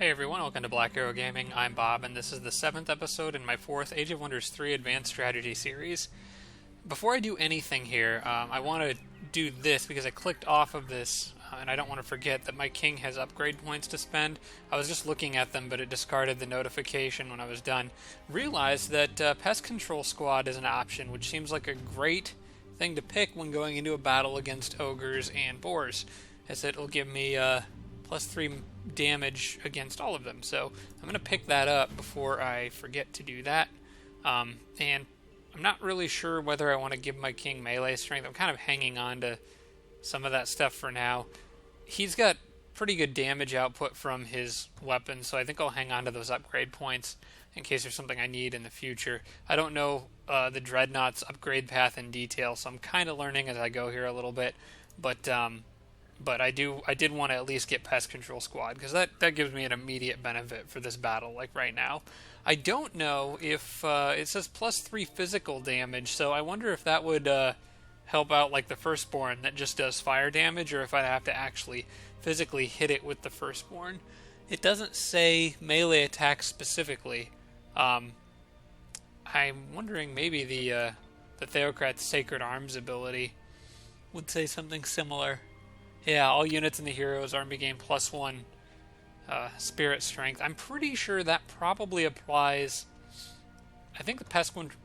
Hey everyone, welcome to Black Arrow Gaming. I'm Bob, and this is the 7th episode in my 4th Age of Wonders 3 Advanced Strategy series. Before I do anything here, I want to do this because I clicked off of this, and I don't want to forget that my king has upgrade points to spend. I was just looking at them, but it discarded the notification when I was done. Realized that Pest Control Squad is an option, which seems like a great thing to pick when going into a battle against ogres and boars, as it'll give me plus 3 damage against all of them. So I'm going to pick that up before I forget to do that. And I'm not really sure whether I want to give my king melee strength. I'm kind of hanging on to some of that stuff for now. He's got pretty good damage output from his weapon, so I think I'll hang on to those upgrade points in case there's something I need in the future. I don't know the Dreadnought's upgrade path in detail, so I'm kind of learning as I go here a little bit. But I did want to at least get Pest Control Squad, because that gives me an immediate benefit for this battle, like right now. I don't know if it says plus 3 physical damage, so I wonder if that would help out like the Firstborn that just does fire damage, or if I'd have to actually physically hit it with the Firstborn. It doesn't say melee attack specifically. I'm wondering maybe the Theocrat's Sacred Arms ability would say something similar. Yeah, all units in the hero's army gain plus 1 spirit strength. I'm pretty sure that probably applies. I think the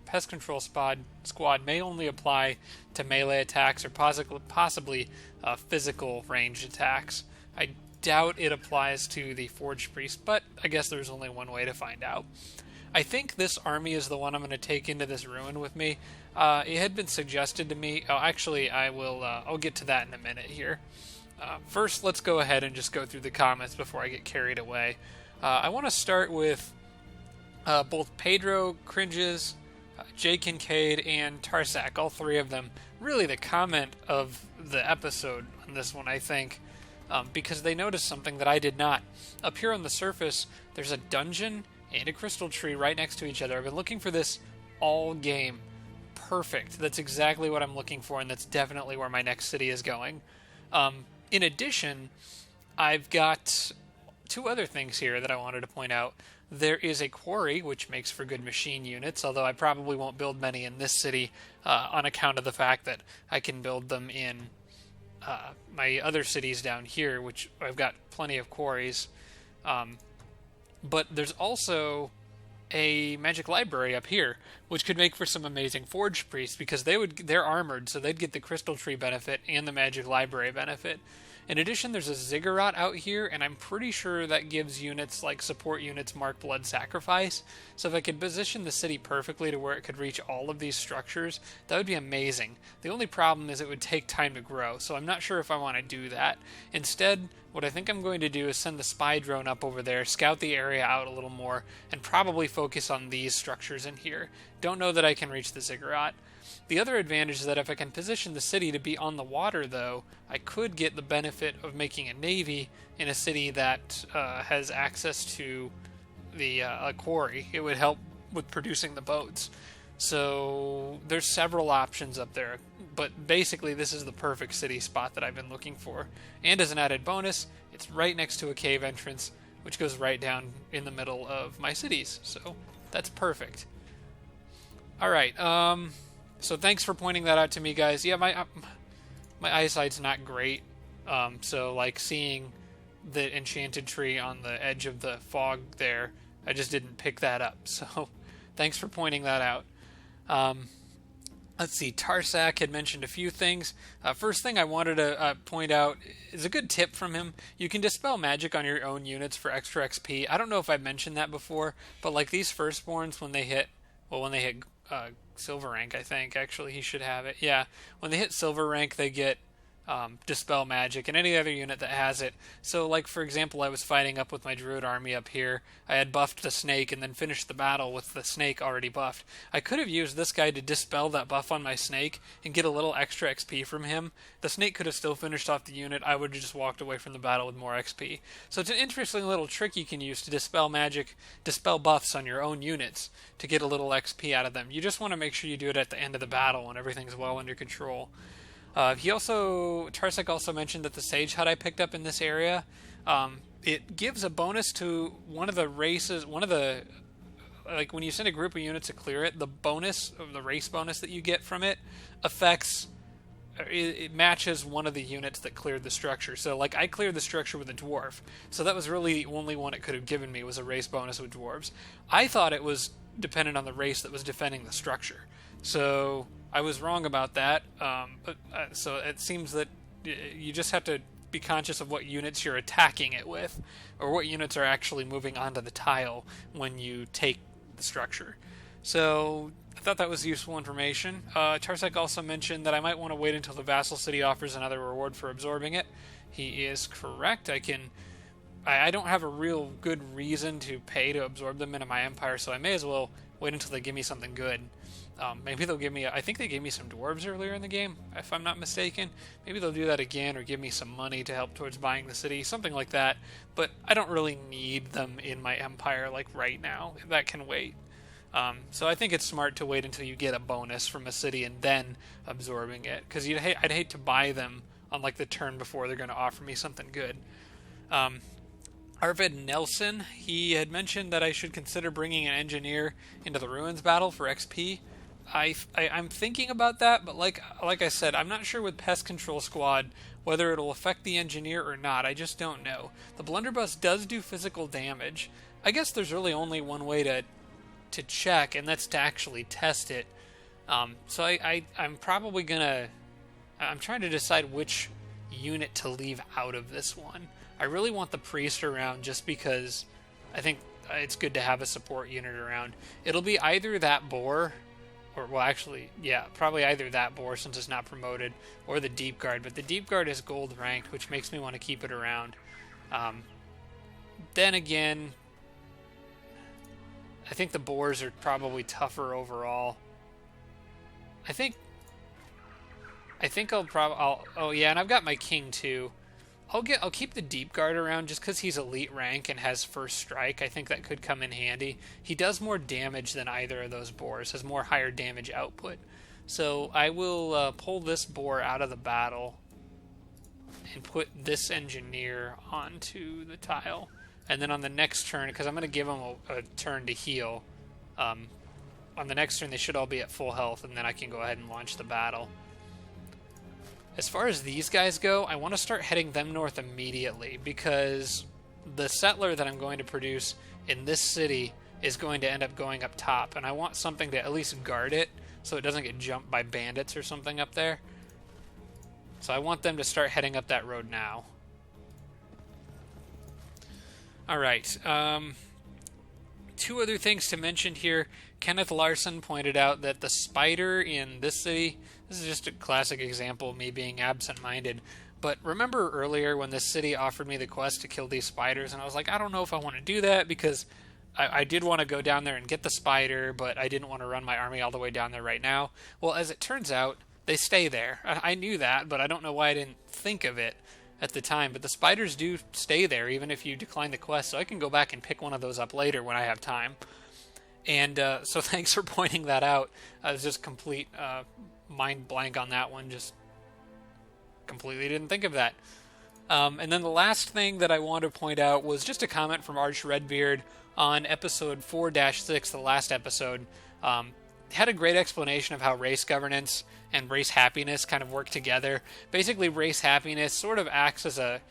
Pest Control Squad may only apply to melee attacks or possibly physical ranged attacks. I doubt it applies to the Forged Priest, but I guess there's only one way to find out. I think this army is the one I'm going to take into this ruin with me. It had been suggested to me. Oh, actually, I'll get to that in a minute here. First, let's go ahead and just go through the comments before I get carried away. I want to start with both Pedro Cringes, Jay Kincaid, and Tarsak, all three of them. Really the comment of the episode on this one, I think, because they noticed something that I did not. Up here on the surface, there's a dungeon and a crystal tree right next to each other. I've been looking for this all game. Perfect. That's exactly what I'm looking for, and that's definitely where my next city is going. In addition, I've got two other things here that I wanted to point out. There is a quarry, which makes for good machine units, although I probably won't build many in this city on account of the fact that I can build them in my other cities down here, which I've got plenty of quarries. But there's also a magic library up here, which could make for some amazing Forged Priests, because they're armored, so they'd get the Crystal Tree benefit and the magic library benefit. In addition, there's a Ziggurat out here, and I'm pretty sure that gives units like support units marked Blood Sacrifice. So if I could position the city perfectly to where it could reach all of these structures, that would be amazing. The only problem is it would take time to grow, so I'm not sure if I want to do that. Instead, what I think I'm going to do is send the spy drone up over there, scout the area out a little more, and probably focus on these structures in here. Don't know that I can reach the Ziggurat. The other advantage is that if I can position the city to be on the water, though, I could get the benefit of making a navy in a city that has access to the quarry. It would help with producing the boats. So there's several options up there, but basically this is the perfect city spot that I've been looking for. And as an added bonus, it's right next to a cave entrance, which goes right down in the middle of my cities. So that's perfect. Alright, so thanks for pointing that out to me, guys. Yeah, my eyesight's not great, so like seeing the enchanted tree on the edge of the fog there, I just didn't pick that up. So thanks for pointing that out. Let's see, Tarsak had mentioned a few things. First thing I wanted to point out is a good tip from him. You can dispel magic on your own units for extra XP. I don't know if I've mentioned that before, but like these Firstborns, when they hit Silver rank, I think. Actually, he should have it. Yeah, when they hit Silver rank, they get Dispel Magic, and any other unit that has it. So, like, for example, I was fighting up with my Druid army up here. I had buffed the Snake and then finished the battle with the Snake already buffed. I could have used this guy to dispel that buff on my Snake and get a little extra XP from him. The Snake could have still finished off the unit. I would have just walked away from the battle with more XP. So it's an interesting little trick you can use to dispel buffs on your own units to get a little XP out of them. You just want to make sure you do it at the end of the battle when everything's well under control. Tarsak also mentioned that the Sage Hut I picked up in this area it gives a bonus to one of the races, one of the, like when you send a group of units to clear it, the bonus of the race bonus that you get from it affects, it matches one of the units that cleared the structure. So like I cleared the structure with a dwarf, so that was really the only one it could have given me, was a race bonus with dwarves. I thought it was dependent on the race that was defending the structure, so I was wrong about that. So it seems that you just have to be conscious of what units you're attacking it with, or what units are actually moving onto the tile when you take the structure. So I thought that was useful information. Tarsec also mentioned that I might want to wait until the vassal city offers another reward for absorbing it. He is correct. I don't have a real good reason to pay to absorb them into my empire, so I may as well wait until they give me something good. Maybe they'll give me, I think they gave me some dwarves earlier in the game, if I'm not mistaken. Maybe they'll do that again, or give me some money to help towards buying the city, something like that. But I don't really need them in my empire, like right now. That can wait. So I think it's smart to wait until you get a bonus from a city and then absorbing it, because I'd hate to buy them on like the turn before they're going to offer me something good. Arvid Nelson, he had mentioned that I should consider bringing an engineer into the Ruins battle for XP. I'm thinking about that, but like I said, I'm not sure with Pest Control Squad whether it'll affect the engineer or not. I just don't know. The blunderbuss does do physical damage. I guess there's really only one way to check, and that's to actually test it. So I'm probably gonna... I'm trying to decide which unit to leave out of this one. I really want the priest around just because I think it's good to have a support unit around. It'll be either that boar, or, well, actually, yeah, probably either that boar since it's not promoted, or the deep guard. But the deep guard is gold ranked, which makes me want to keep it around. Then again, I think the boars are probably tougher overall. I think oh yeah, and I've got my king too. I'll keep the deep guard around just because he's elite rank and has first strike. I think that could come in handy. He does more damage than either of those boars, has more higher damage output. So I will pull this boar out of the battle and put this engineer onto the tile. And then on the next turn, because I'm going to give him a turn to heal, on the next turn they should all be at full health, and then I can go ahead and launch the battle. As far as these guys go, I want to start heading them north immediately, because the settler that I'm going to produce in this city is going to end up going up top, and I want something to at least guard it so it doesn't get jumped by bandits or something up there. So I want them to start heading up that road now. Alright, two other things to mention here. Kenneth Larson pointed out that the spider in this city, this is just a classic example of me being absent-minded, but remember earlier when this city offered me the quest to kill these spiders, and I was like, I don't know if I want to do that, because I did want to go down there and get the spider, but I didn't want to run my army all the way down there right now. Well, as it turns out, they stay there. I knew that, but I don't know why I didn't think of it at the time, but the spiders do stay there even if you decline the quest, so I can go back and pick one of those up later when I have time. And so thanks for pointing that out. I was just complete mind blank on that one, just completely didn't think of that. And then the last thing that I want to point out was just a comment from Arch Redbeard on episode 4-6, the last episode. Had a great explanation of how race governance and race happiness kind of work together. Basically, race happiness sort of acts as a...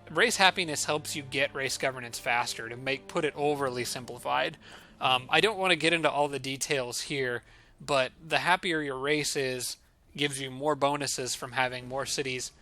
race happiness helps you get race governance faster, to put it overly simplified. I don't want to get into all the details here, but the happier your race is, gives you more bonuses from having more cities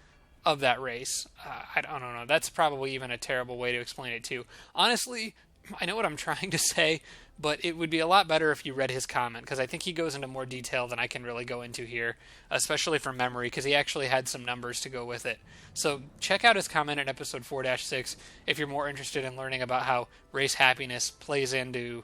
of that race. I don't know. That's probably even a terrible way to explain it too. Honestly, I know what I'm trying to say, but it would be a lot better if you read his comment, because I think he goes into more detail than I can really go into here, especially from memory, because he actually had some numbers to go with it. So check out his comment in episode 4-6 if you're more interested in learning about how race happiness plays into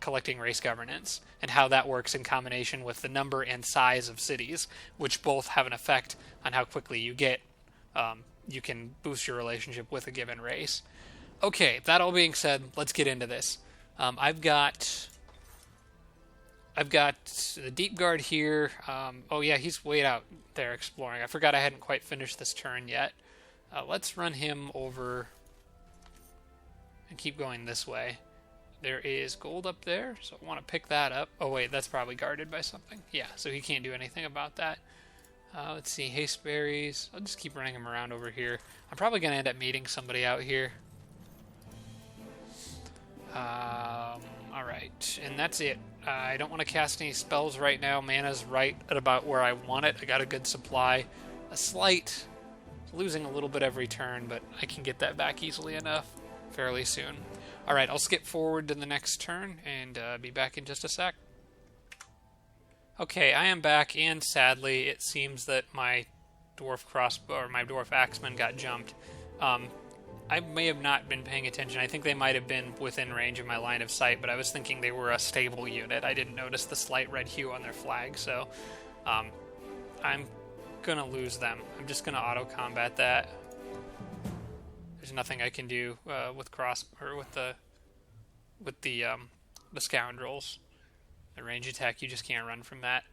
collecting race governance, and how that works in combination with the number and size of cities, which both have an effect on how quickly you can boost your relationship with a given race. Okay, that all being said, let's get into this. I've got the deep guard here. Oh yeah, he's way out there exploring. I forgot I hadn't quite finished this turn yet. Let's run him over and keep going this way. There is gold up there, so I want to pick that up. Oh wait, that's probably guarded by something. Yeah, so he can't do anything about that. Let's see, haste berries. I'll just keep running him around over here. I'm probably going to end up meeting somebody out here. Alright, and that's it. I don't want to cast any spells right now. Mana's right at about where I want it. I got a good supply. A slight, losing a little bit every turn, but I can get that back easily enough fairly soon. Alright, I'll skip forward to the next turn and be back in just a sec. Okay, I am back, and sadly, it seems that my dwarf crossbow or my dwarf axeman got jumped. I may have not been paying attention. I think they might have been within range of my line of sight, but I was thinking they were a stable unit. I didn't notice the slight red hue on their flag, so I'm gonna lose them. I'm just gonna auto combat that. There's nothing I can do with the scoundrels. The range attack, you just can't run from that.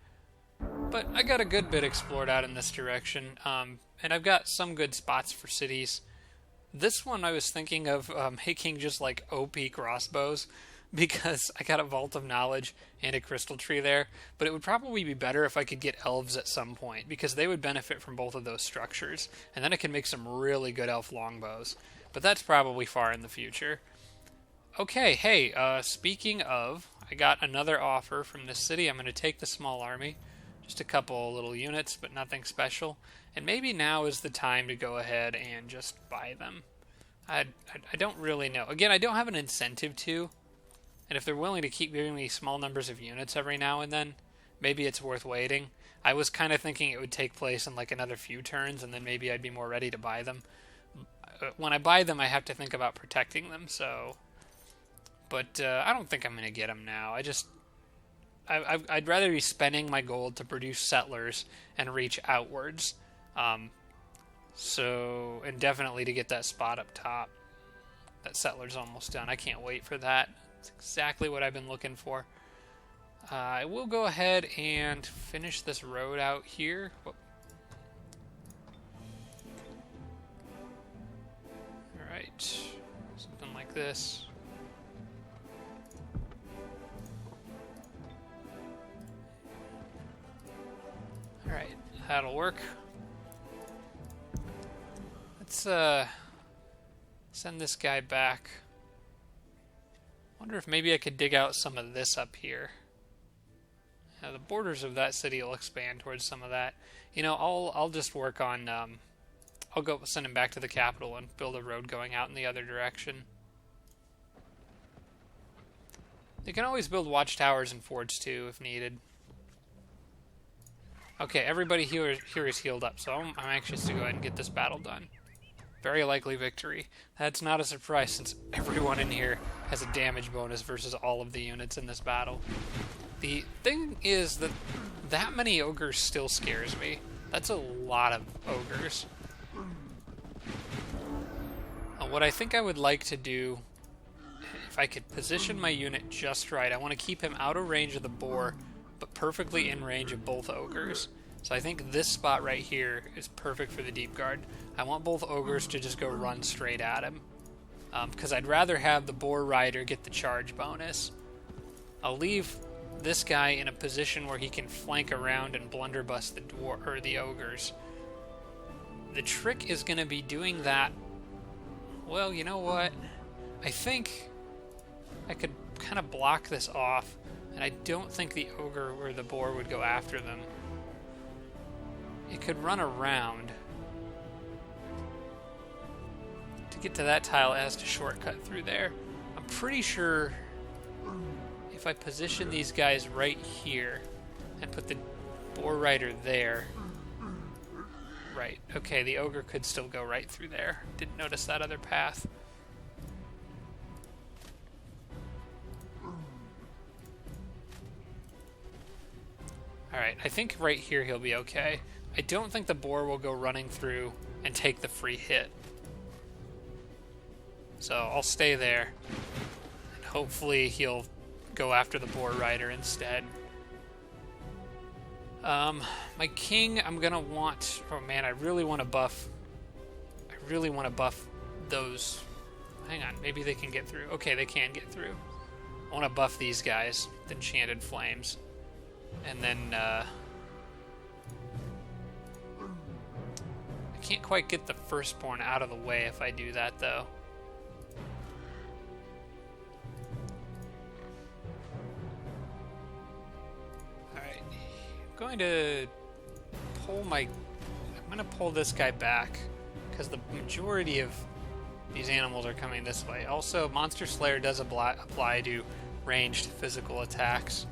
But I got a good bit explored out in this direction, and I've got some good spots for cities. This one I was thinking of making just like OP crossbows, because I got a Vault of Knowledge and a Crystal Tree there, but it would probably be better if I could get elves at some point, because they would benefit from both of those structures, and then I can make some really good elf longbows. But that's probably far in the future. Okay, hey, speaking of, I got another offer from this city. I'm going to take the small army, just a couple little units, but nothing special. And maybe now is the time to go ahead and just buy them. I don't really know. Again, I don't have an incentive to, and if they're willing to keep giving me small numbers of units every now and then, maybe it's worth waiting. I was kind of thinking it would take place in like another few turns, and then maybe I'd be more ready to buy them. When I buy them, I have to think about protecting them, so... But I don't think I'm going to get them now. I'd rather be spending my gold to produce settlers and reach outwards. And definitely to get that spot up top. That settler's almost done. I can't wait for that. It's exactly what I've been looking for. I will go ahead and finish this road out here. Whoop. Alright. Something like this. Alright, that'll work. Let's send this guy back. Wonder if maybe I could dig out some of this up here. The borders of that city will expand towards some of that. You know, I'll just work on I'll go send him back to the capital and build a road going out in the other direction. You can always build watchtowers and forts too if needed. Okay, everybody here is healed up, so I'm anxious to go ahead and get this battle done. Very likely victory. That's not a surprise since everyone in here has a damage bonus versus all of the units in this battle. The thing is that many ogres still scares me. That's a lot of ogres. What I think I would like to do, if I could position my unit just right, I want to keep him out of range of the boar, but perfectly in range of both ogres. So I think this spot right here is perfect for the deep guard. I want both ogres to just go run straight at him, because I'd rather have the boar rider get the charge bonus. I'll leave this guy in a position where he can flank around and blunderbuss the ogres. The trick is going to be doing that. Well, you know what? I think I could kind of block this off, and I don't think the ogre or the boar would go after them. It could run around. To get to that tile, it has to shortcut through there. I'm pretty sure if I position these guys right here and put the boar rider there... Right, okay, the ogre could still go right through there. Didn't notice that other path. Alright, I think right here he'll be okay. I don't think the boar will go running through and take the free hit. So I'll stay there. And hopefully he'll go after the boar rider instead. My king, I'm gonna want... Oh man, I really want to buff... those hang on. Maybe they can get through. Okay, they can get through. I want to buff these guys with Enchanted Flames. And then, I can't quite get the Firstborn out of the way if I do that, though. Alright. I'm going to pull this guy back, because the majority of these animals are coming this way. Also, Monster Slayer does apply to ranged physical attacks.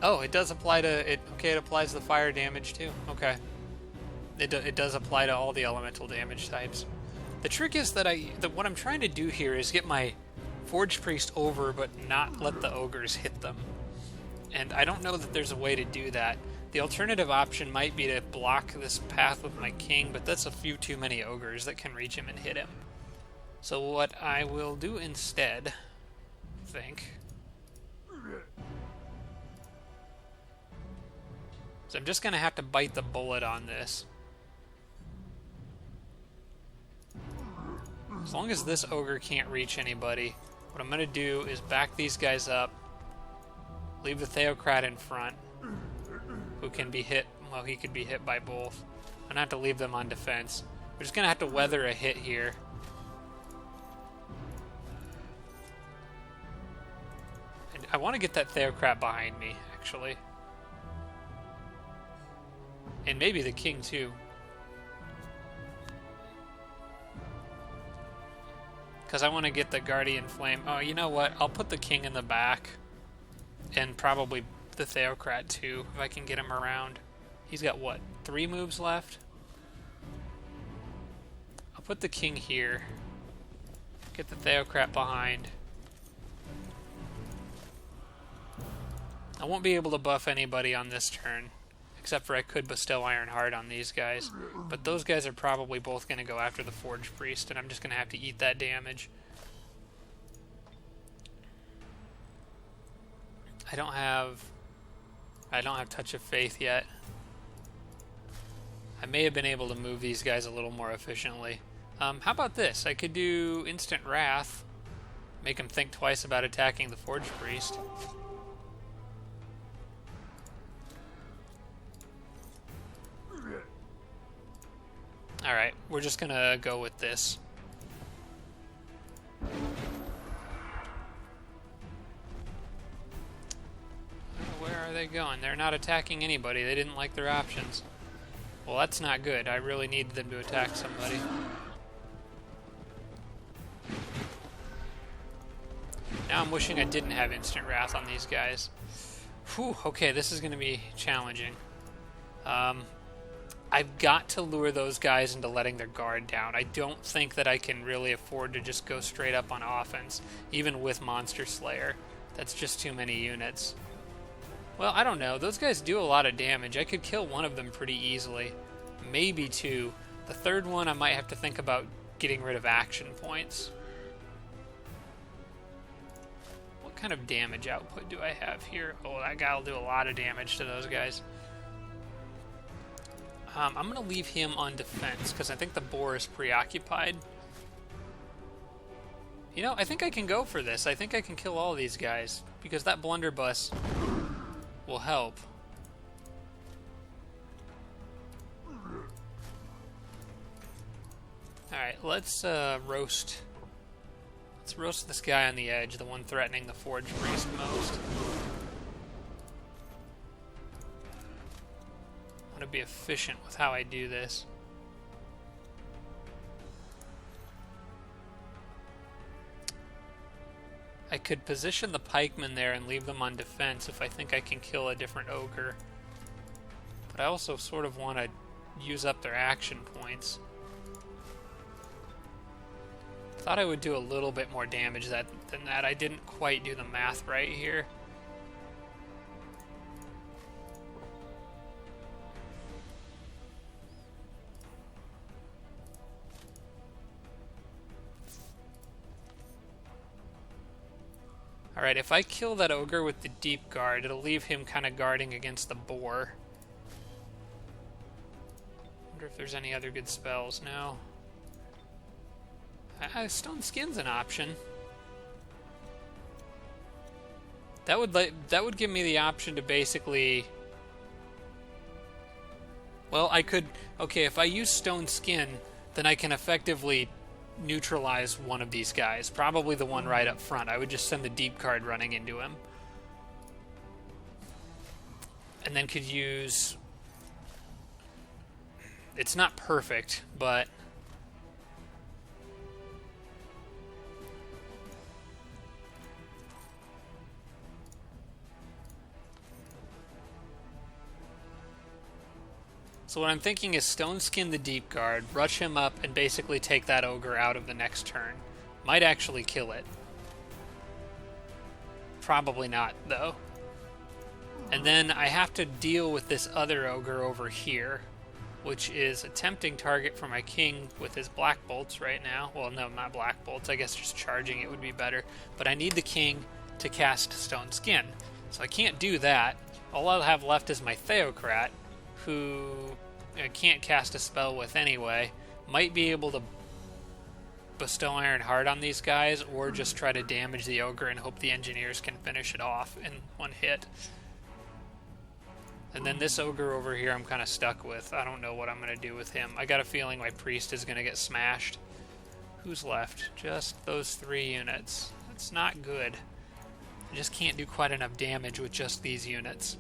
Oh, it does apply to it. Okay, it applies to the fire damage too. Okay, it does apply to all the elemental damage types. The trick is that what I'm trying to do here is get my Forge Priest over, but not let the ogres hit them. And I don't know that there's a way to do that. The alternative option might be to block this path with my king, but that's a few too many ogres that can reach him and hit him. So what I will do instead, I think, is I'm just going to have to bite the bullet on this. As long as this ogre can't reach anybody, what I'm going to do is back these guys up, leave the Theocrat in front, who can be hit, well, he could be hit by both. I'm going to have to leave them on defense. We're just going to have to weather a hit here. And I want to get that Theocrat behind me, actually. And maybe the king, too. Because I want to get the Guardian Flame. Oh, you know what? I'll put the king in the back. And probably the Theocrat too, if I can get him around. He's got, what, 3 moves left? I'll put the king here. Get the Theocrat behind. I won't be able to buff anybody on this turn, except for I could bestow Iron Heart on these guys. But those guys are probably both going to go after the Forge Priest, and I'm just going to have to eat that damage. I don't have Touch of Faith yet. I may have been able to move these guys a little more efficiently. How about this? I could do Instant Wrath. Make him think twice about attacking the Forge Priest. Alright, we're just gonna go with this. Where are they going? They're not attacking anybody. They didn't like their options. Well, that's not good. I really needed them to attack somebody. Now I'm wishing I didn't have Instant Wrath on these guys. Whew, okay, this is going to be challenging. I've got to lure those guys into letting their guard down. I don't think that I can really afford to just go straight up on offense, even with Monster Slayer. That's just too many units. Well, I don't know. Those guys do a lot of damage. I could kill one of them pretty easily. Maybe 2. The third one, I might have to think about getting rid of action points. What kind of damage output do I have here? Oh, that guy will do a lot of damage to those guys. I'm going to leave him on defense, because I think the boar is preoccupied. You know, I think I can go for this. I think I can kill all these guys, because that blunderbuss will help. Alright, let's roast. Let's roast this guy on the edge, the one threatening the Forge Priest most. I want to be efficient with how I do this. I could position the pikemen there and leave them on defense if I think I can kill a different ogre. But I also sort of want to use up their action points. Thought I would do a little bit more damage than that. I didn't quite do the math right here. Alright, if I kill that ogre with the deep guard, it'll leave him kind of guarding against the boar. Wonder if there's any other good spells. No. Stone Skin's an option. That would give me the option to basically... Well, I could... Okay, if I use Stone Skin, then I can effectively neutralize one of these guys. Probably the one right up front. I would just send the deep card running into him. And then could use... It's not perfect, but... So what I'm thinking is Stone Skin the deep guard, rush him up, and basically take that ogre out of the next turn. Might actually kill it. Probably not, though. And then I have to deal with this other ogre over here, which is a tempting target for my king with his black bolts right now. Well, no, not black bolts. I guess just charging it would be better. But I need the king to cast Stone Skin. So I can't do that. All I'll have left is my Theocrat, who I can't cast a spell with anyway. Might be able to bestow Iron Heart on these guys, or just try to damage the ogre and hope the engineers can finish it off in one hit. And then this ogre over here I'm kind of stuck with. I don't know what I'm going to do with him. I got a feeling my priest is going to get smashed. Who's left? Just those 3 units. That's not good. I just can't do quite enough damage with just these units.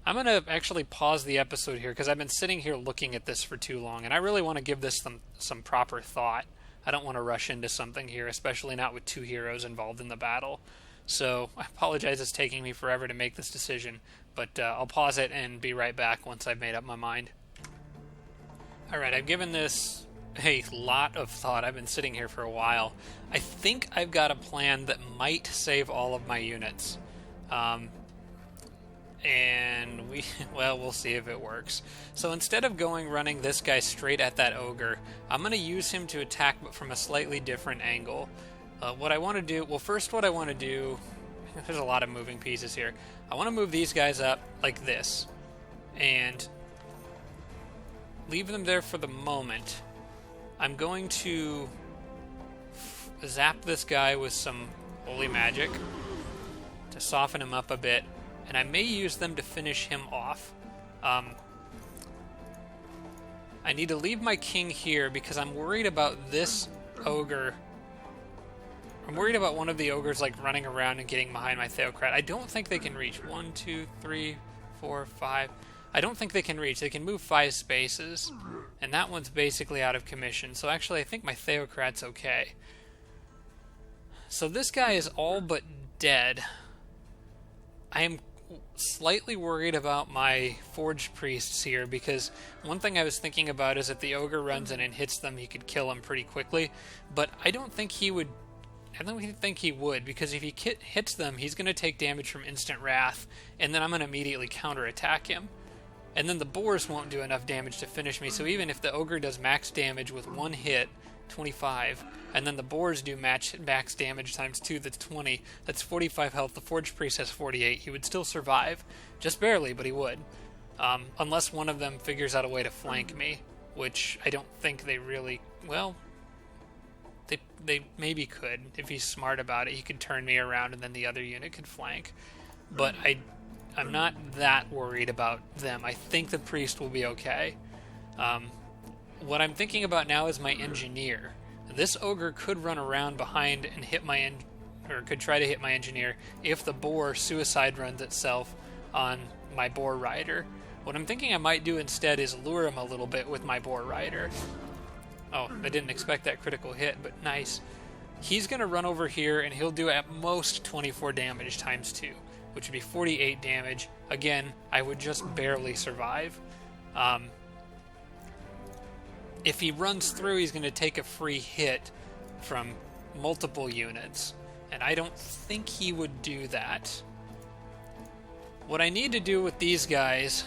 I'm going to actually pause the episode here because I've been sitting here looking at this for too long, and I really want to give this some proper thought. I don't want to rush into something here, especially not with 2 heroes involved in the battle. So I apologize it's taking me forever to make this decision, but I'll pause it and be right back once I've made up my mind. Alright, I've given this a lot of thought. I've been sitting here for a while. I think I've got a plan that might save all of my units. And we'll see if it works. So instead of running this guy straight at that ogre, I'm going to use him to attack, but from a slightly different angle. What I want to do, there's a lot of moving pieces here. I want to move these guys up like this, and leave them there for the moment. I'm going to zap this guy with some holy magic to soften him up a bit. And I may use them to finish him off. I need to leave my king here because I'm worried about this ogre. I'm worried about one of the ogres running around and getting behind my Theocrat. I don't think they can reach. 1, 2, 3, 4, 5. I don't think they can reach. They can move 5 spaces. And that one's basically out of commission. So actually I think my Theocrat's okay. So this guy is all but dead. I am slightly worried about my Forged Priests here, because one thing I was thinking about is if the ogre runs in and hits them, he could kill them pretty quickly, but I don't think he would, because if he hits them, he's going to take damage from Instant Wrath, and then I'm going to immediately counterattack him. And then the boars won't do enough damage to finish me, so even if the ogre does max damage with 1 hit, 25, and then the boars do max damage times 2, that's 20. That's 45 health. The Forged Priest has 48. He would still survive. Just barely, but he would. Unless one of them figures out a way to flank me, which I don't think they really... Well, they maybe could. If he's smart about it, he could turn me around and then the other unit could flank. But I'm not that worried about them. I think the priest will be okay. What I'm thinking about now is my engineer. This ogre could run around behind and hit could try to hit my engineer if the boar suicide runs itself on my boar rider. What I'm thinking I might do instead is lure him a little bit with my boar rider. Oh, I didn't expect that critical hit, but nice. He's going to run over here and he'll do at most 24 damage times 2, which would be 48 damage. Again, I would just barely survive. If he runs through, he's going to take a free hit from multiple units, and I don't think he would do that. What I need to do with these guys,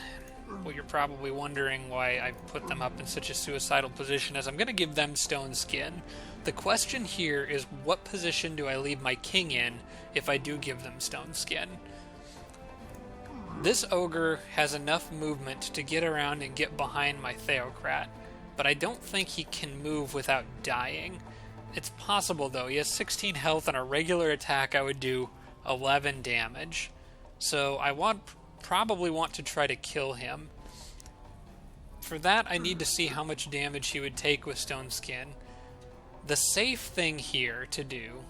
well, you're probably wondering why I put them up in such a suicidal position, is I'm going to give them Stone Skin. The question here is, what position do I leave my king in if I do give them Stone Skin? This ogre has enough movement to get around and get behind my Theocrat, but I don't think he can move without dying. It's possible, though. He has 16 health, and a regular attack I would do 11 damage. So I probably want to try to kill him. For that, I need to see how much damage he would take with Stone Skin. The safe thing here to do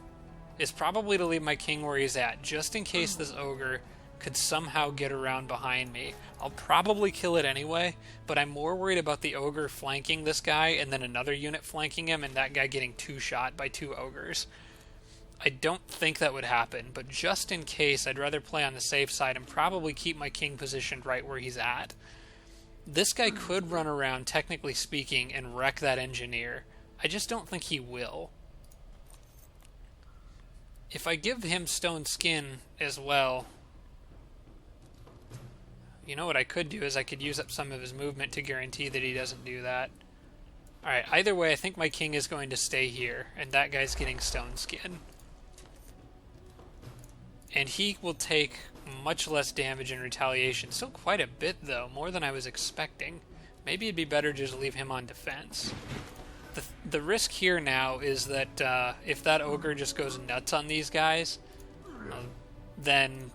is probably to leave my king where he's at, just in case this ogre could somehow get around behind me. I'll probably kill it anyway, but I'm more worried about the ogre flanking this guy and then another unit flanking him and that guy getting two-shot by two ogres. I don't think that would happen, but just in case, I'd rather play on the safe side and probably keep my king positioned right where he's at. This guy could run around, technically speaking, and wreck that engineer. I just don't think he will. If I give him Stone Skin as well, you know what I could do is I could use up some of his movement to guarantee that he doesn't do that. Alright, either way, I think my king is going to stay here, and that guy's getting Stone Skin. And he will take much less damage in retaliation. Still quite a bit, though, more than I was expecting. Maybe it'd be better just to leave him on defense. The risk here now is that if that ogre just goes nuts on these guys, then...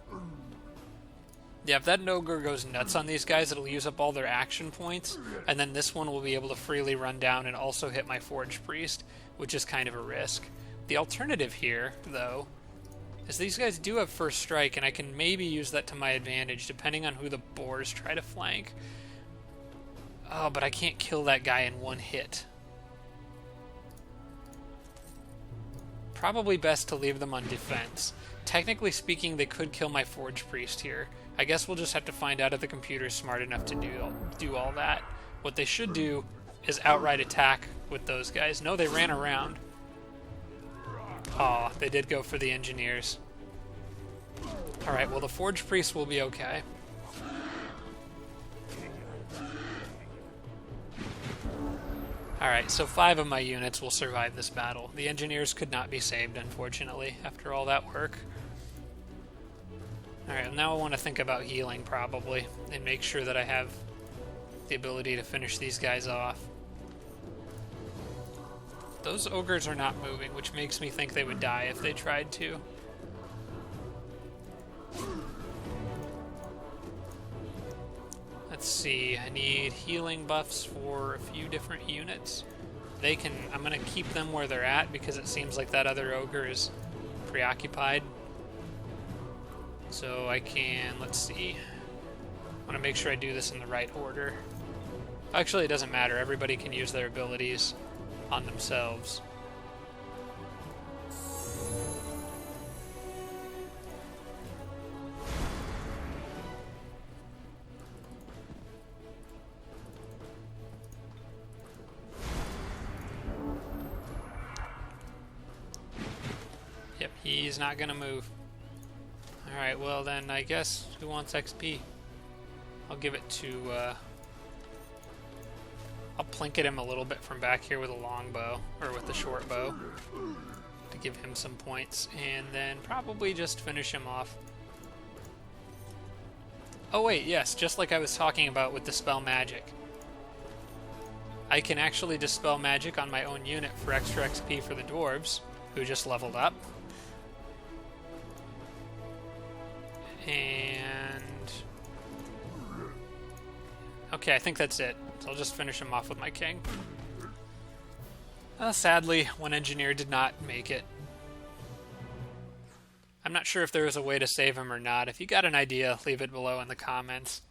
Yeah, if that ogre goes nuts on these guys, it'll use up all their action points, and then this one will be able to freely run down and also hit my Forge Priest, which is kind of a risk. The alternative here, though, is these guys do have first strike, and I can maybe use that to my advantage, depending on who the boars try to flank. Oh, but I can't kill that guy in one hit. Probably best to leave them on defense. Technically speaking, they could kill my Forge Priest here. I guess we'll just have to find out if the computer's smart enough to do all that. What they should do is outright attack with those guys. No, they ran around. Aw, they did go for the engineers. Alright, well the Forge Priest will be okay. Alright, so 5 of my units will survive this battle. The engineers could not be saved, unfortunately, after all that work. Alright, now I want to think about healing, probably, and make sure that I have the ability to finish these guys off. Those ogres are not moving, which makes me think they would die if they tried to. Let's see, I need healing buffs for a few different units. I'm going to keep them where they're at because it seems like that other ogre is preoccupied. So I can, let's see, I want to make sure I do this in the right order. Actually, it doesn't matter. Everybody can use their abilities on themselves. Yep, he's not going to move. Alright, well then, I guess, who wants XP? I'll give it to, I'll plink at him a little bit from back here with a longbow, or with the short bow, to give him some points, and then probably just finish him off. Oh wait, yes, just like I was talking about with Dispel Magic. I can actually Dispel Magic on my own unit for extra XP for the dwarves, who just leveled up. And... okay, I think that's it. So I'll just finish him off with my king. Sadly, one engineer did not make it. I'm not sure if there was a way to save him or not. If you got an idea, leave it below in the comments.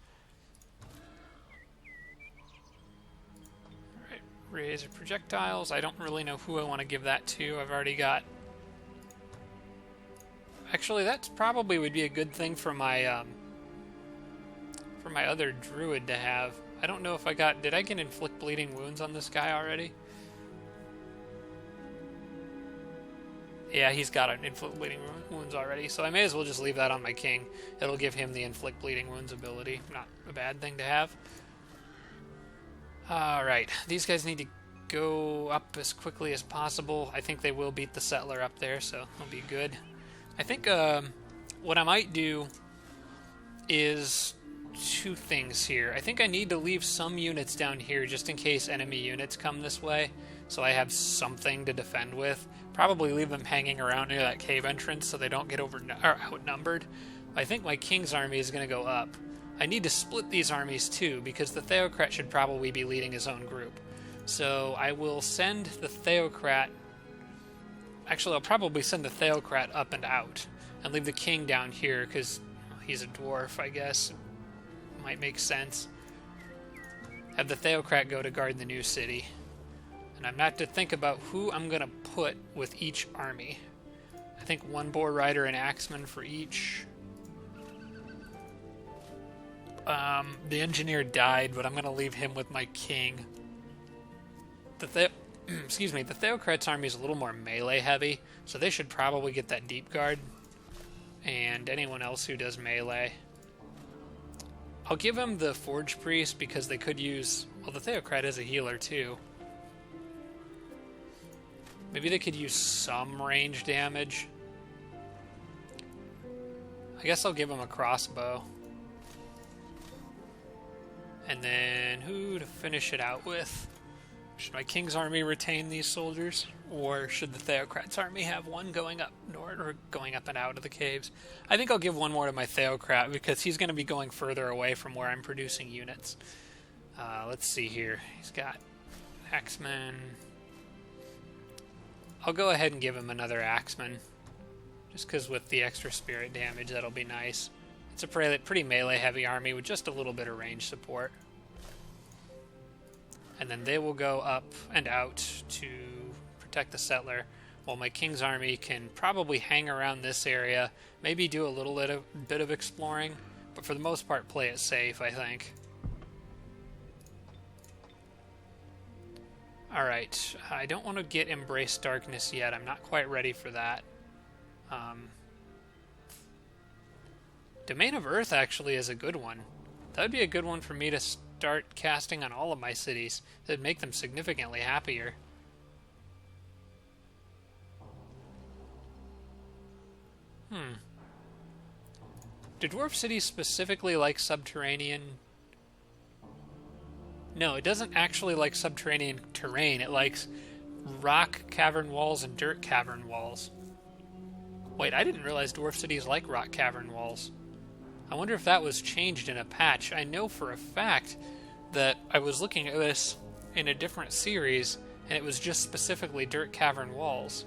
Alright, razor projectiles. I don't really know who I want to give that to. I've already got... actually, that probably would be a good thing for my other druid to have. I don't know if I got... did I get inflict bleeding wounds on this guy already? Yeah, he's got an inflict bleeding wounds already, so I may as well just leave that on my king. It'll give him the inflict bleeding wounds ability. Not a bad thing to have. Alright, these guys need to go up as quickly as possible. I think they will beat the settler up there, so it'll be good. I think what I might do is two things here. I think I need to leave some units down here just in case enemy units come this way, so I have something to defend with. Probably leave them hanging around near that cave entrance so they don't get outnumbered. I think my king's army is going to go up. I need to split these armies too, because the Theocrat should probably be leading his own group. So I will send the Theocrat... Actually, I'll probably send the Theocrat up and out, and leave the king down here, because he's a dwarf, I guess. Might make sense. Have the Theocrat go to guard the new city. And I'm not to think about who I'm going to put with each army. I think one boar rider and axeman for each. The engineer died, but I'm going to leave him with my king. Excuse me, the Theocrat's army is a little more melee heavy, so they should probably get that deep guard. And anyone else who does melee. I'll give him the Forge Priest because they could use... Well, the Theocrat is a healer too. Maybe they could use some range damage. I guess I'll give him a crossbow. And then who to finish it out with? Should my king's army retain these soldiers? Or should the Theocrat's army have one going up north or going up and out of the caves? I think I'll give one more to my Theocrat because he's going to be going further away from where I'm producing units. Let's see here. He's got axeman. I'll go ahead and give him another axeman. Just because with the extra spirit damage, that'll be nice. It's a pretty melee heavy army with just a little bit of range support. And then they will go up and out to protect the settler, while my king's army can probably hang around this area, maybe do a little bit of exploring, but for the most part play it safe, I think. Alright, I don't want to get Embrace Darkness yet. I'm not quite ready for that. Domain of Earth actually is a good one. That would be a good one for me to start casting on all of my cities. That would make them significantly happier. Do dwarf cities specifically like subterranean? No, it doesn't actually like subterranean terrain. It likes rock cavern walls and dirt cavern walls. Wait, I didn't realize dwarf cities like rock cavern walls. I wonder if that was changed in a patch. I know for a fact that I was looking at this in a different series, and it was just specifically dirt cavern walls.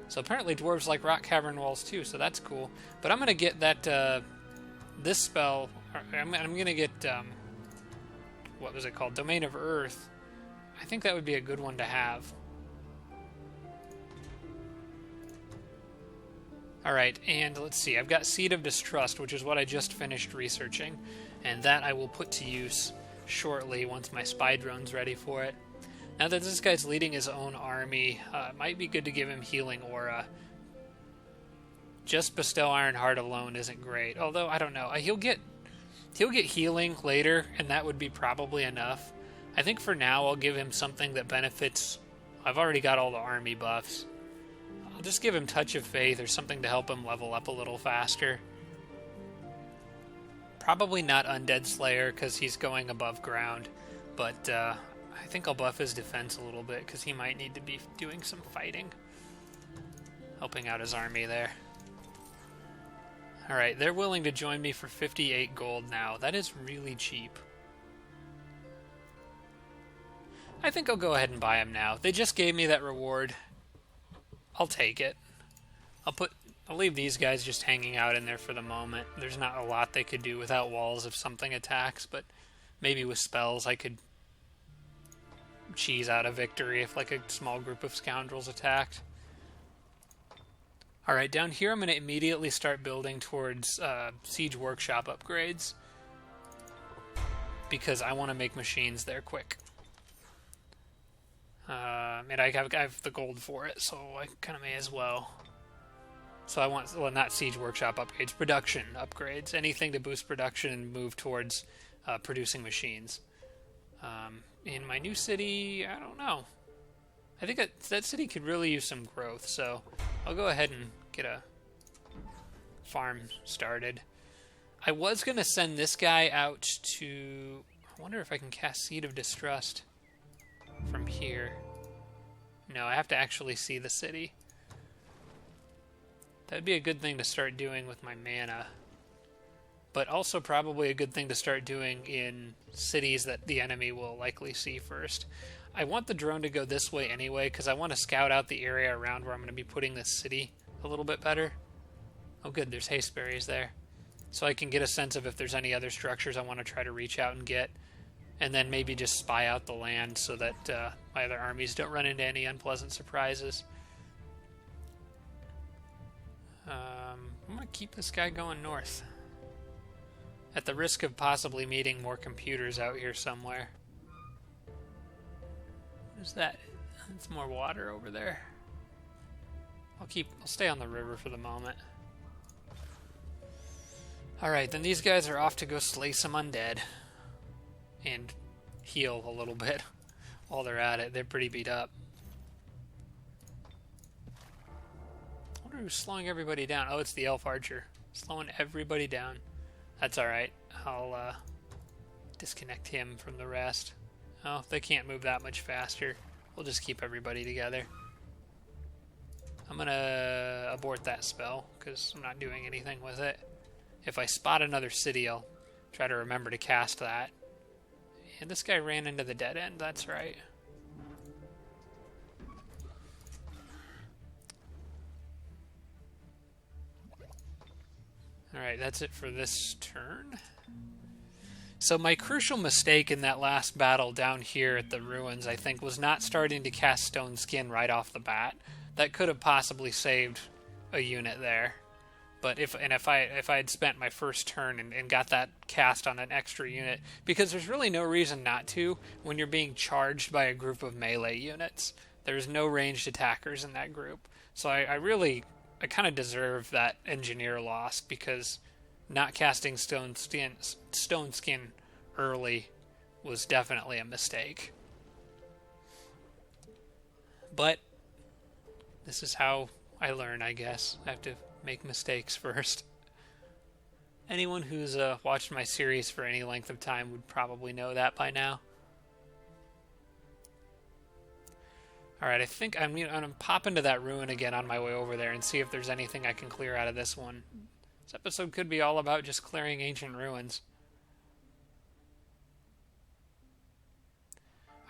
So apparently dwarves like rock cavern walls too, so that's cool. But I'm going to get that, this spell, I'm going to get, what was it called? Domain of Earth. I think that would be a good one to have. Alright, and let's see, I've got Seed of Distrust, which is what I just finished researching, and that I will put to use shortly once my spy drone's ready for it. Now that this guy's leading his own army, it might be good to give him Healing Aura. Just Bestow Iron Heart alone isn't great, although, I don't know, he'll get healing later, and that would be probably enough. I think for now I'll give him something that benefits... I've already got all the army buffs. I'll just give him Touch of Faith or something to help him level up a little faster. Probably not Undead Slayer because he's going above ground, but I think I'll buff his defense a little bit because he might need to be doing some fighting. Helping out his army there. Alright, they're willing to join me for 58 gold now. That is really cheap. I think I'll go ahead and buy them now. They just gave me that reward. I'll take it. I'll leave these guys just hanging out in there for the moment. There's not a lot they could do without walls if something attacks, but maybe with spells I could cheese out a victory if like a small group of scoundrels attacked. Alright, down here I'm going to immediately start building towards Siege Workshop upgrades because I want to make machines there quick. And I have the gold for it, so I kind of may as well. So I want, well, not Siege Workshop upgrades, production upgrades. Anything to boost production and move towards producing machines. In my new city, I don't know. I think that city could really use some growth, so I'll go ahead and get a farm started. I was going to send this guy out to... I wonder if I can cast Seed of Distrust from here. No, I have to actually see the city. That'd be a good thing to start doing with my mana. But also probably a good thing to start doing in cities that the enemy will likely see first. I want the drone to go this way anyway, because I want to scout out the area around where I'm going to be putting this city a little bit better. Oh good, there's hasteberries there. So I can get a sense of if there's any other structures I want to try to reach out and get. And then maybe just spy out the land so that my other armies don't run into any unpleasant surprises. I'm going to keep this guy going north. At the risk of possibly meeting more computers out here somewhere. What is that? It's more water over there. I'll stay on the river for the moment. Alright, then these guys are off to go slay some undead. And heal a little bit while they're at it. They're pretty beat up. I wonder who's slowing everybody down. Oh, it's the elf archer. Slowing everybody down. That's alright. I'll disconnect him from the rest. Oh, they can't move that much faster. We'll just keep everybody together. I'm gonna abort that spell, because I'm not doing anything with it. If I spot another city, I'll try to remember to cast that. And this guy ran into the dead end, that's right. Alright, that's it for this turn. So my crucial mistake in that last battle down here at the ruins, I think, was not starting to cast Stone Skin right off the bat. That could have possibly saved a unit there. But if I had spent my first turn and got that cast on an extra unit, because there's really no reason not to when you're being charged by a group of melee units. There's no ranged attackers in that group. So I kind of deserve that engineer loss, because not casting Stone Skin early was definitely a mistake. But this is how I learn, I guess. I have to make mistakes first. Anyone who's watched my series for any length of time would probably know that by now. Alright, I think I'm going to pop into that ruin again on my way over there and see if there's anything I can clear out of this one. This episode could be all about just clearing ancient ruins.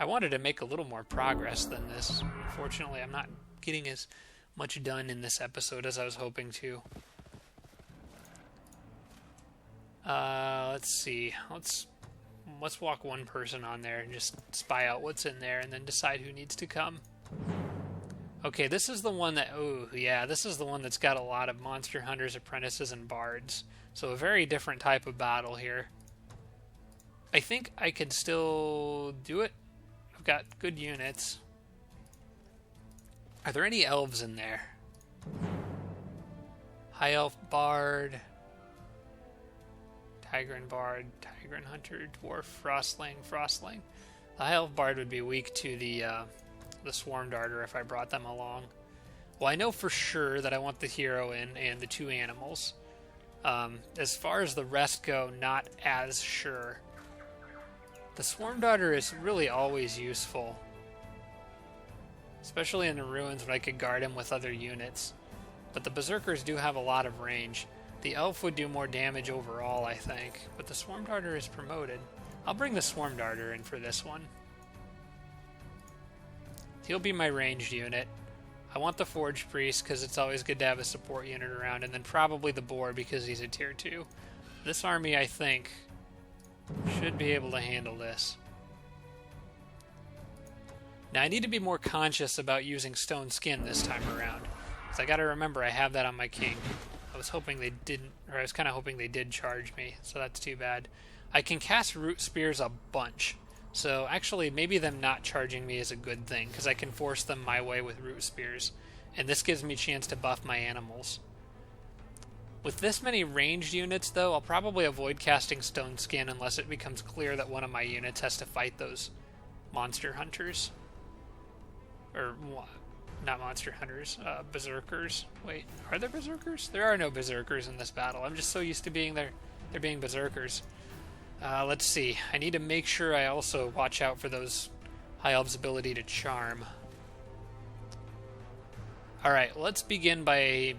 I wanted to make a little more progress than this. Unfortunately, I'm not getting as much done in this episode as I was hoping to. Let's see. Let's walk one person on there and just spy out what's in there and then decide who needs to come. Okay, this is the one that... Oh, yeah, this is the one that's got a lot of monster hunters, apprentices, and bards. So a very different type of battle here. I think I could still do it. I've got good units. Are there any elves in there? High Elf Bard, Tigran Bard, Tigran Hunter, Dwarf, Frostling. The High Elf Bard would be weak to the Swarm Darter if I brought them along. Well, I know for sure that I want the hero in and the two animals. As far as the rest go, not as sure. The Swarm Darter is really always useful. Especially in the ruins when I could guard him with other units. But the Berserkers do have a lot of range. The Elf would do more damage overall, I think. But the Swarm Darter is promoted. I'll bring the Swarm Darter in for this one. He'll be my ranged unit. I want the Forge Priest because it's always good to have a support unit around. And then probably the Boar because he's a tier 2. This army, I think, should be able to handle this. Now, I need to be more conscious about using Stone Skin this time around. Because I gotta remember I have that on my king. I was hoping they didn't, or I was kind of hoping they did charge me, so that's too bad. I can cast Root Spears a bunch. So, actually, maybe them not charging me is a good thing, because I can force them my way with Root Spears. And this gives me a chance to buff my animals. With this many ranged units, though, I'll probably avoid casting Stone Skin unless it becomes clear that one of my units has to fight those monster hunters. Or, not monster hunters, berserkers. Wait, are there berserkers? There are no berserkers in this battle. I'm just so used to being there They're being berserkers. Let's see. I need to make sure I also watch out for those High Elves' ability to charm. Alright, let's begin by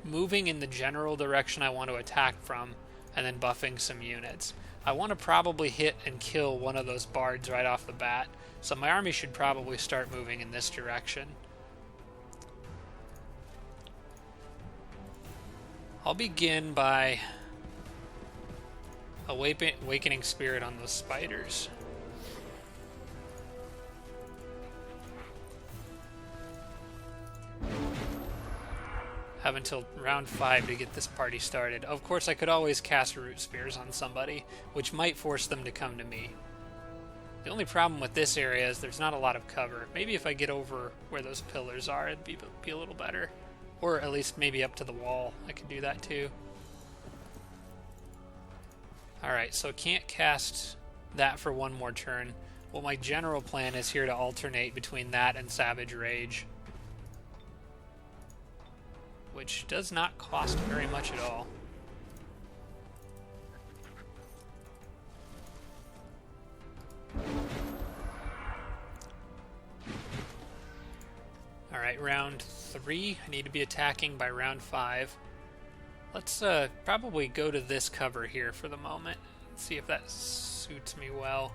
moving in the general direction I want to attack from, and then buffing some units. I want to probably hit and kill one of those bards right off the bat, so my army should probably start moving in this direction. I'll begin by awakening spirit on those spiders. Have until round 5 to get this party started. Of course, I could always cast root spears on somebody, which might force them to come to me. The only problem with this area is there's not a lot of cover. Maybe if I get over where those pillars are, it'd be a little better. Or at least maybe up to the wall. I could do that too. Alright, so can't cast that for one more turn. Well, my general plan is here to alternate between that and Savage Rage, which does not cost very much at all. Alright, round 3. I need to be attacking by round 5. Let's probably go to this cover here for the moment. See if that suits me well.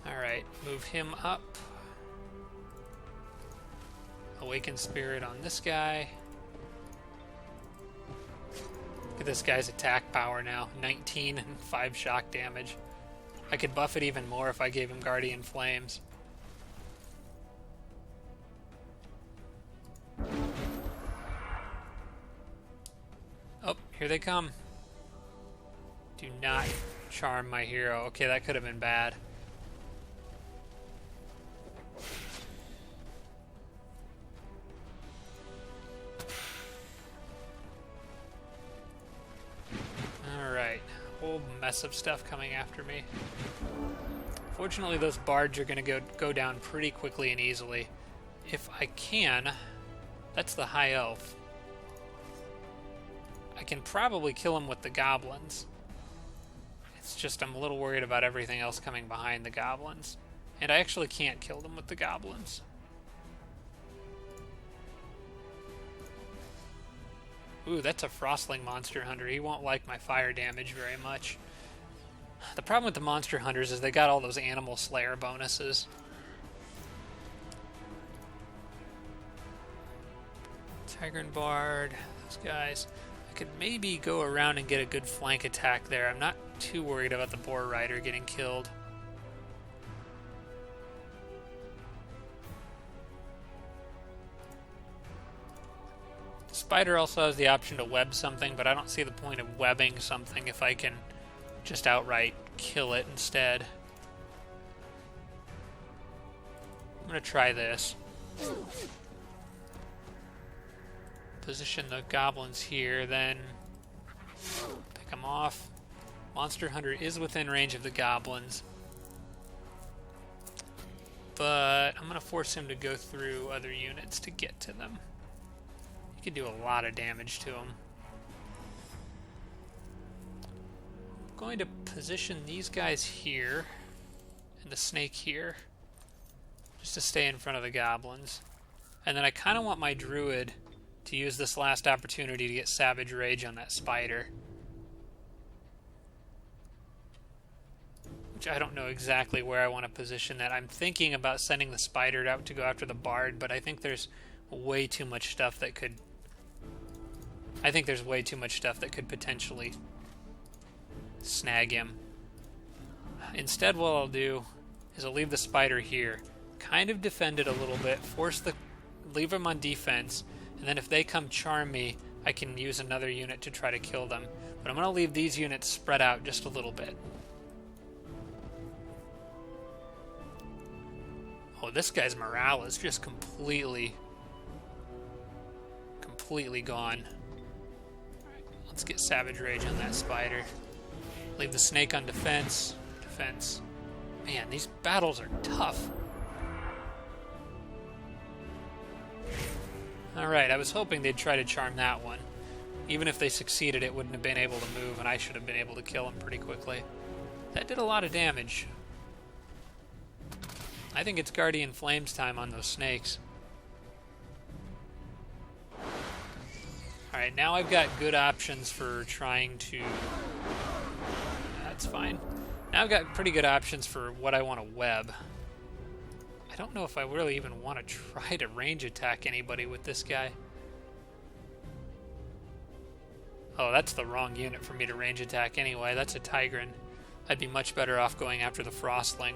Alright, move him up. Awaken Spirit on this guy. Look at this guy's attack power now. 19 and 5 shock damage. I could buff it even more if I gave him Guardian Flames. Oh, here they come. Do not charm my hero. Okay, that could have been bad. Alright, whole mess of stuff coming after me. Fortunately, those bards are going to go down pretty quickly and easily. If I can, that's the High Elf. I can probably kill him with the goblins. It's just I'm a little worried about everything else coming behind the goblins. And I actually can't kill them with the goblins. Ooh, that's a Frostling Monster Hunter. He won't like my fire damage very much. The problem with the Monster Hunters is they got all those Animal Slayer bonuses. Tigern Bard, those guys. I could maybe go around and get a good flank attack there. I'm not too worried about the Boar Rider getting killed. The Spider also has the option to web something, but I don't see the point of webbing something if I can just outright kill it instead. I'm going to try this. Position the goblins here, then pick them off. Monster Hunter is within range of the goblins, but I'm going to force him to go through other units to get to them. He could do a lot of damage to them. I'm going to position these guys here and the snake here just to stay in front of the goblins. And then I kind of want my druid to use this last opportunity to get Savage Rage on that spider. Which I don't know exactly where I want to position that. I'm thinking about sending the spider out to go after the bard, but I think there's way too much stuff that could... potentially snag him. Instead, what I'll do is I'll leave the spider here, kind of defend it a little bit, leave him on defense, and then if they come charm me, I can use another unit to try to kill them. But I'm going to leave these units spread out just a little bit. Oh, this guy's morale is just completely gone. Alright, let's get Savage Rage on that spider. Leave the snake on defense. Defense. Man, these battles are tough. Alright, I was hoping they'd try to charm that one. Even if they succeeded, it wouldn't have been able to move, and I should have been able to kill him pretty quickly. That did a lot of damage. I think it's Guardian Flames time on those snakes. Alright, now I've got good options for trying to... That's fine. Now I've got pretty good options for what I want to web. I don't know if I really even want to try to range attack anybody with this guy. Oh, that's the wrong unit for me to range attack anyway. That's a Tigran. I'd be much better off going after the Frostling.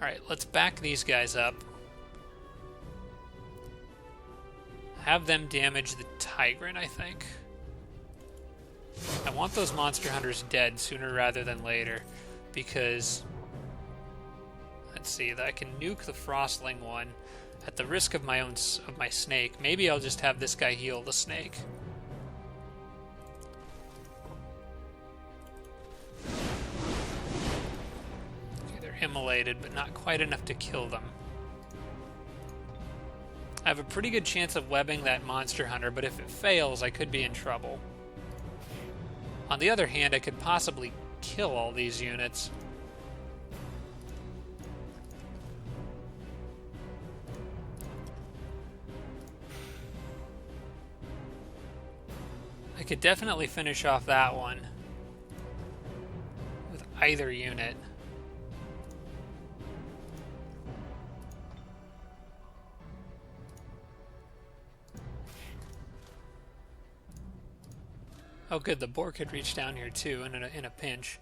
Alright, let's back these guys up. Have them damage the Tigran, I think. I want those monster hunters dead sooner rather than later, because... Let's see, that I can nuke the Frostling one at the risk of my snake. Maybe I'll just have this guy heal the snake. Okay, they're immolated, but not quite enough to kill them. I have a pretty good chance of webbing that monster hunter, but if it fails, I could be in trouble. On the other hand, I could possibly kill all these units. I could definitely finish off that one with either unit. Oh good, the boar could reach down here too in a pinch.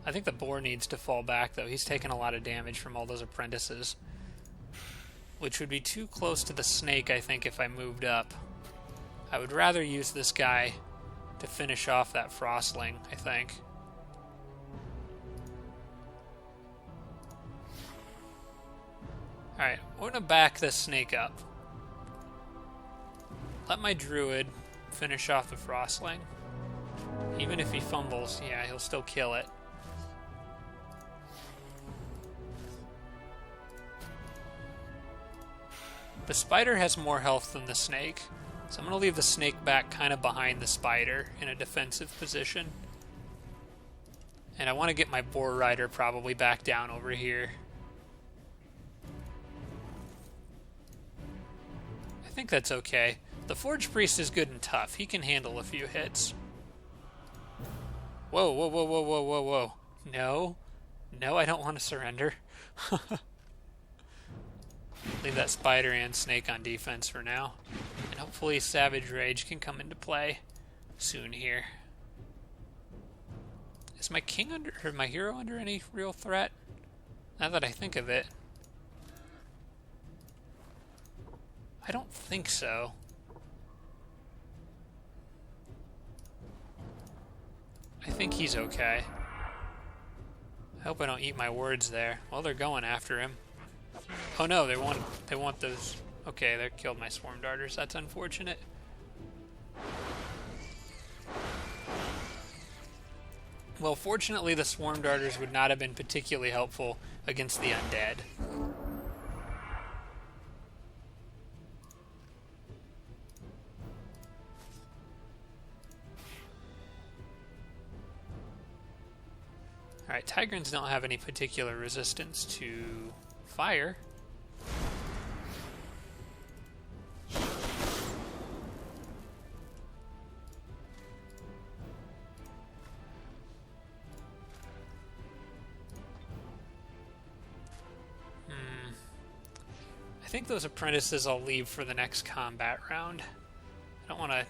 I think the boar needs to fall back though. He's taken a lot of damage from all those apprentices. Which would be too close to the snake, I think, if I moved up. I would rather use this guy to finish off that Frostling, I think. Alright, we're gonna back this snake up. Let my druid finish off the Frostling. Even if he fumbles, yeah, he'll still kill it. The spider has more health than the snake, so I'm going to leave the snake back kind of behind the spider in a defensive position. And I want to get my boar rider probably back down over here. I think that's okay. The Forge Priest is good and tough. He can handle a few hits. Whoa, whoa, whoa, whoa, whoa, whoa, whoa. No. No, I don't want to surrender. Leave that spider and snake on defense for now. And hopefully Savage Rage can come into play soon here. Is my king under, or my hero under any real threat? Now that I think of it. I don't think so. I think he's okay. I hope I don't eat my words there. Well, they're going after him. Oh no, they want those. Okay, they killed my swarm darters. That's unfortunate. Well, fortunately, the swarm darters would not have been particularly helpful against the undead. Alright, Tigrans don't have any particular resistance to fire. I think those apprentices I'll leave for the next combat round. I don't want to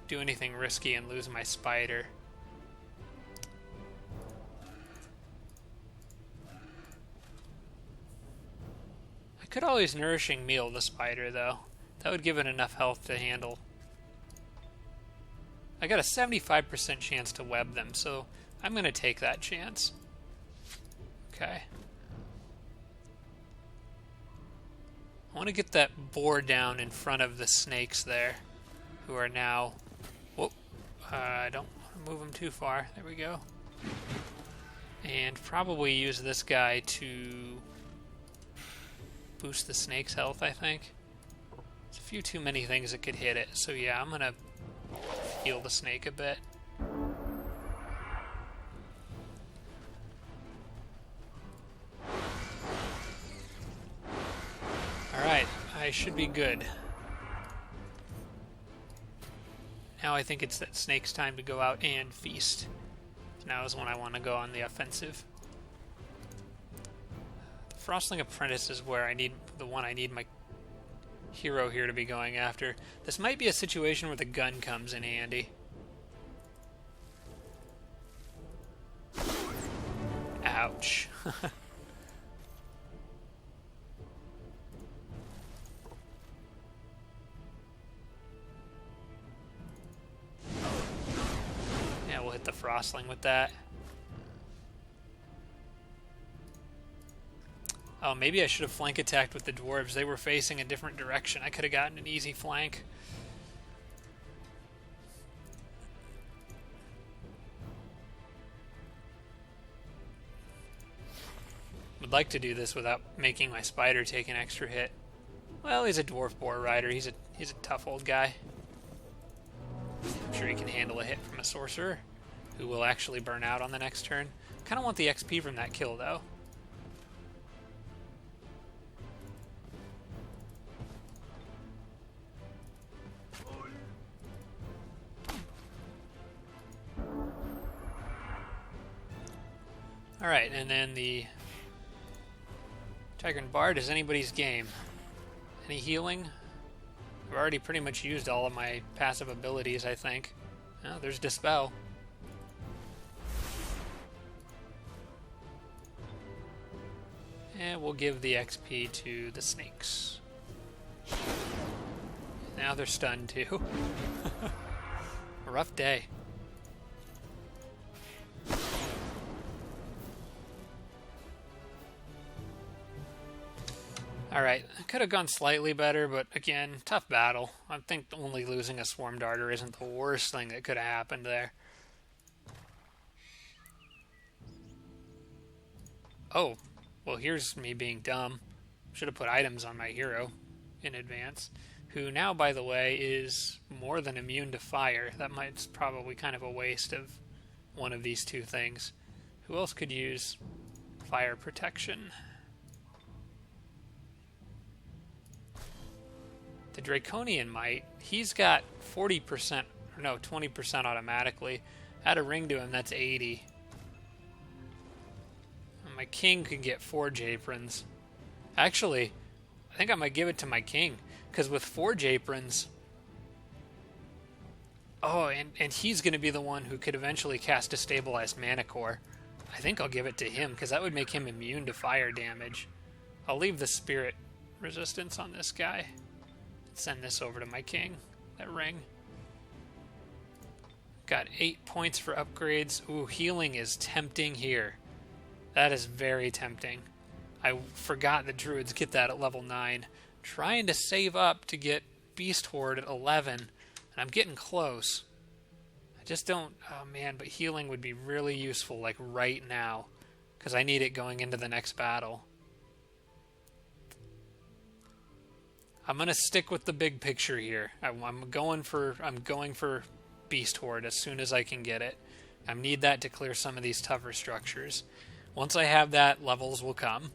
do anything risky and lose my spider. Could always Nourishing Meal the spider, though. That would give it enough health to handle. I got a 75% chance to web them, so I'm going to take that chance. Okay. I want to get that boar down in front of the snakes there, who are now... Whoop. I don't want to move them too far. There we go. And probably use this guy to... boost the snake's health, I think. There's a few too many things that could hit it. So yeah, I'm gonna heal the snake a bit. Alright, I should be good. Now I think it's that snake's time to go out and feast. Now is when I want to go on the offensive. The Frostling Apprentice is where I need my hero here to be going after. This might be a situation where the gun comes in handy. Ouch. Yeah, we'll hit the Frostling with that. Oh, maybe I should have flank attacked with the dwarves. They were facing a different direction. I could have gotten an easy flank. Would like to do this without making my spider take an extra hit. Well, he's a dwarf boar rider. He's a tough old guy. I'm sure he can handle a hit from a sorcerer, who will actually burn out on the next turn. Kind of want the XP from that kill, though. Alright, and then the Tigran Bard is anybody's game. Any healing? I've already pretty much used all of my passive abilities, I think. Oh, there's Dispel. And we'll give the XP to the snakes. Now they're stunned too. A rough day. Alright, I could have gone slightly better, but again, tough battle. I think only losing a Swarm Darter isn't the worst thing that could have happened there. Oh, well here's me being dumb. Should have put items on my hero in advance, who now, by the way, is more than immune to fire. That might probably kind of a waste of one of these two things. Who else could use fire protection? The Draconian Might, he's got 40%, or no, 20% automatically. Add a ring to him, that's 80. And my king could get Forge Aprons. Actually, I think I might give it to my king, because with Forge Aprons... Oh, and he's going to be the one who could eventually cast a Stabilized Mana Core. I think I'll give it to him, because that would make him immune to fire damage. I'll leave the Spirit resistance on this guy. Send this over to my king, that ring. Got 8 points for upgrades. Ooh, healing is tempting here. That is very tempting. I forgot the druids get that at level 9. Trying to save up to get Beast Horde at 11, and I'm getting close. I just don't... Oh man, but healing would be really useful, like right now, because I need it going into the next battle. I'm gonna stick with the big picture here. I'm going for Beast Horde as soon as I can get it. I need that to clear some of these tougher structures. Once I have that, levels will come,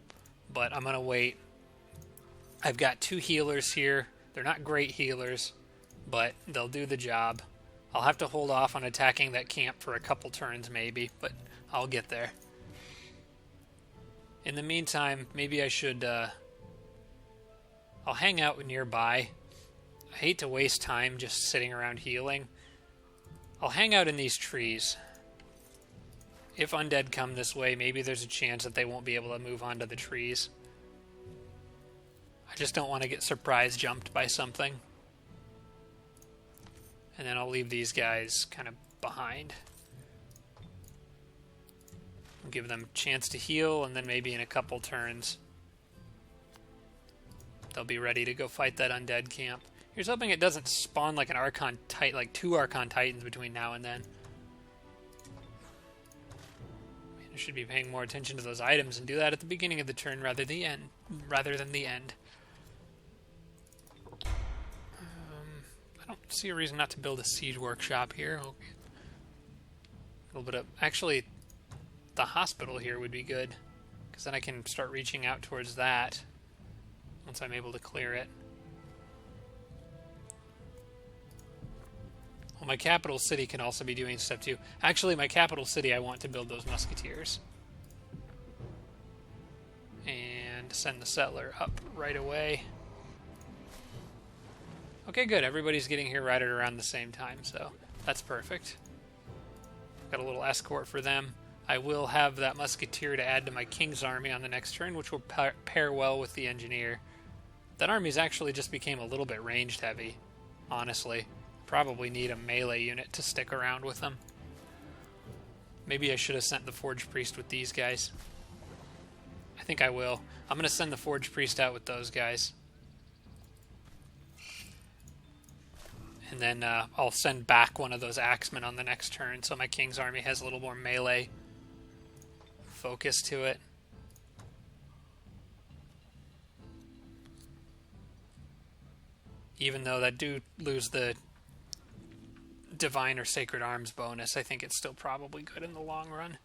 but I'm gonna wait. I've got 2 healers here. They're not great healers, but they'll do the job. I'll have to hold off on attacking that camp for a couple turns maybe, but I'll get there. In the meantime, maybe I should... I'll hang out nearby. I hate to waste time just sitting around healing. I'll hang out in these trees. If undead come this way, maybe there's a chance that they won't be able to move onto the trees. I just don't want to get surprise jumped by something. And then I'll leave these guys kind of behind. I'll give them a chance to heal, and then maybe in a couple turns they'll be ready to go fight that undead camp. Here's hoping it doesn't spawn like an Archon Titan, like 2 Archon Titans between now and then. I should be paying more attention to those items and do that at the beginning of the turn rather than the end. I don't see a reason not to build a siege workshop here. Okay. A little bit of... Actually, the hospital here would be good, because then I can start reaching out towards that once I'm able to clear it. Well, my capital city can also be doing stuff too. Actually, my capital city, I want to build those musketeers. And send the settler up right away. Okay, good. Everybody's getting here right at around the same time, so that's perfect. Got a little escort for them. I will have that musketeer to add to my king's army on the next turn, which will pair well with the engineer. That army's actually just became a little bit ranged heavy, honestly. Probably need a melee unit to stick around with them. Maybe I should have sent the Forge Priest with these guys. I think I will. I'm going to send the Forge Priest out with those guys. And then I'll send back one of those axemen on the next turn, so my king's army has a little more melee focus to it. Even though that do lose the Divine or Sacred Arms bonus, I think it's still probably good in the long run.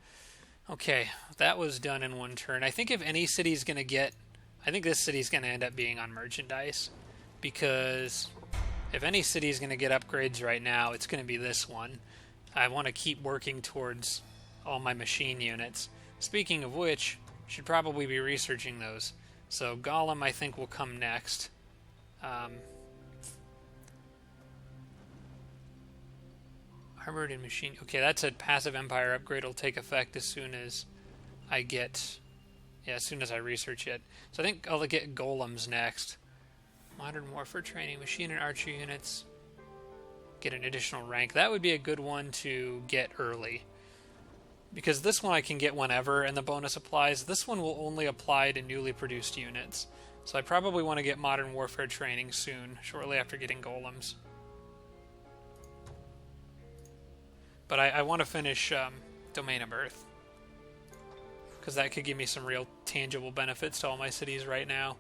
Okay, that was done in one turn. I think if any city's going to get... I think this city's going to end up being on merchandise, because... if any city is going to get upgrades right now, it's going to be this one. I want to keep working towards all my machine units. Speaking of which, should probably be researching those. So Golem, I think, will come next. Armored and machine... Okay, that's a passive empire upgrade. Will take effect as soon as I get... Yeah, as soon as I research it. So I think I'll get Golems next. Modern Warfare training, machine and archer units get an additional rank. That would be a good one to get early, because this one I can get whenever and the bonus applies. This one will only apply to newly produced units, so I probably want to get Modern Warfare training soon, shortly after getting Golems. But I want to finish Domain of Earth, because that could give me some real tangible benefits to all my cities right now.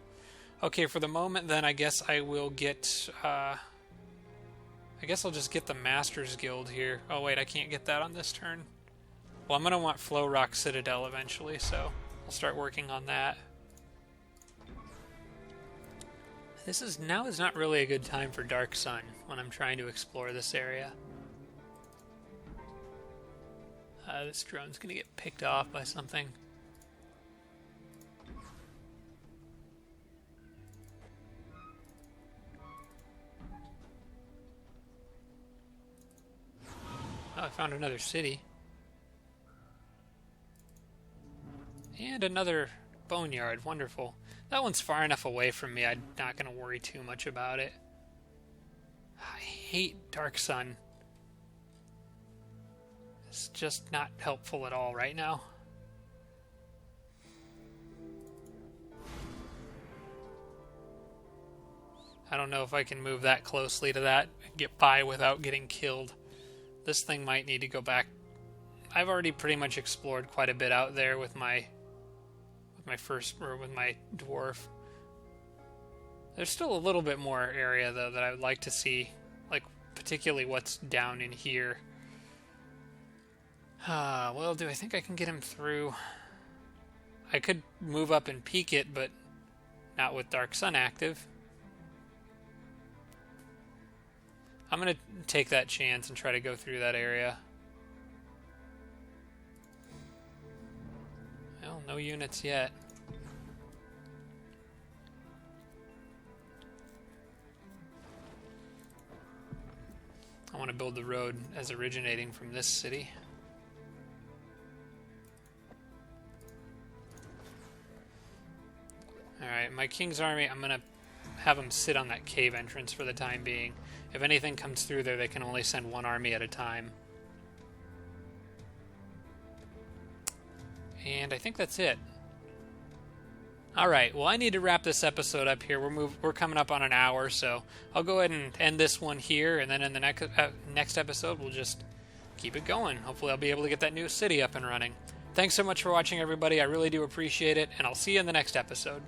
Okay, for the moment, then, I guess I will get, I guess I'll just get the Masters Guild here. Oh, wait, I can't get that on this turn. Well, I'm going to want Flow Rock Citadel eventually, so I'll start working on that. Now is not really a good time for Dark Sun when I'm trying to explore this area. This drone's going to get picked off by something. Oh, I found another city. And another boneyard. Wonderful. That one's far enough away from me, I'm not going to worry too much about it. I hate Dark Sun. It's just not helpful at all right now. I don't know if I can move that closely to that and get by without getting killed. This thing might need to go back. I've already pretty much explored quite a bit out there with my dwarf. There's still a little bit more area though that I would like to see, like particularly what's down in here. Well, do I think I can get him through? I could move up and peek it, but not with Dark Sun active. I'm going to take that chance and try to go through that area. Well, no units yet. I want to build the road as originating from this city. Alright, my king's army, I'm going to have them sit on that cave entrance for the time being. If anything comes through there, they can only send one army at a time. And I think that's it. Alright, well I need to wrap this episode up here. We're coming up on an hour, so I'll go ahead and end this one here, and then in the next episode we'll just keep it going. Hopefully I'll be able to get that new city up and running. Thanks so much for watching, everybody. I really do appreciate it, and I'll see you in the next episode.